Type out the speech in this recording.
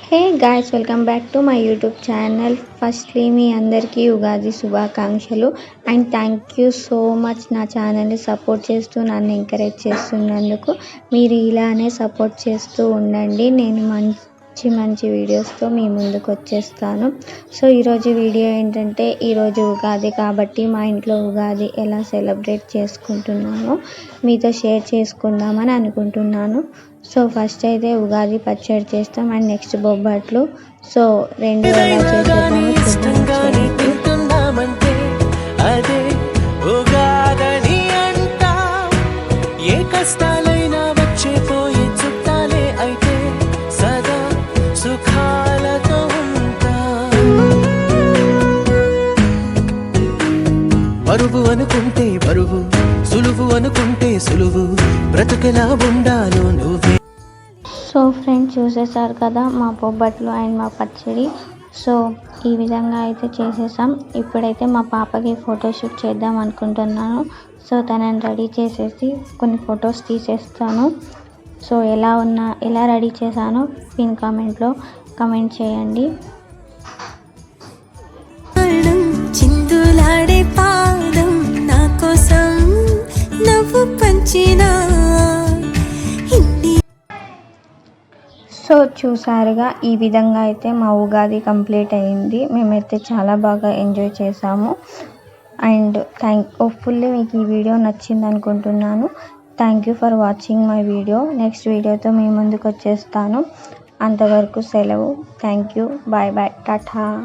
Hey guys, welcome back to my YouTube channel. Firstly మీ అందరికీ ఉగాది శుభాకాంక్షలు. And thank you so much నా ఛానల్ని సపోర్ట్ చేస్తూ నన్ను ఎంకరేజ్ చేస్తున్నందుకు. మీరు ఇలానే సపోర్ట్ చేస్తూ ఉండండి. నేను మంచి వీడియోస్తో మీ ముందుకు వచ్చేస్తాను. సో ఈరోజు వీడియో ఏంటంటే, ఈరోజు ఉగాది కాబట్టి మా ఇంట్లో ఉగాది ఎలా సెలబ్రేట్ చేసుకుంటున్నామో మీతో షేర్ చేసుకుందామని అనుకుంటున్నాను. సో ఫస్ట్ అయితే ఉగాది పచ్చడి చేస్తాం అండ్ నెక్స్ట్ బొబ్బట్లు. సో రెండు ఎలా చేసేద్దామో బరువు అనుకుంటే బరువు, సులువు అనుకుంటే సులువు, బ్రతుకెలా ఉండాలో నువ్వే. సో ఫ్రెండ్స్, చూసేసారు కదా మా బొబ్బట్లు అండ్ మా పచ్చడి. సో ఈ విధంగా అయితే చేసేసాం. ఇప్పుడైతే మా పాపకి ఫోటోషూట్ చేద్దాం అనుకుంటున్నాను. సో తనని రెడీ చేసేసి కొన్ని ఫొటోస్ తీసేస్తాను. సో ఎలా రెడీ చేశానో పిన్ కామెంట్లో కమెంట్ చేయండి. చిందులాడే పాదం నా కోసం నవ్వు పంచినా. సో చూసారుగా, ఈ విధంగా అయితే మా ఉగాది కంప్లీట్ అయింది. మేమైతే చాలా బాగా ఎంజాయ్ చేసాము. అండ్ హోప్ఫుల్లీ మీకు ఈ వీడియో నచ్చింది అనుకుంటున్నాను. Thank you for watching my video. Next వీడియోతో మీ ముందుకు వచ్చేస్తాను. అంతవరకు సెలవు. Thank you. Bye bye. Tata.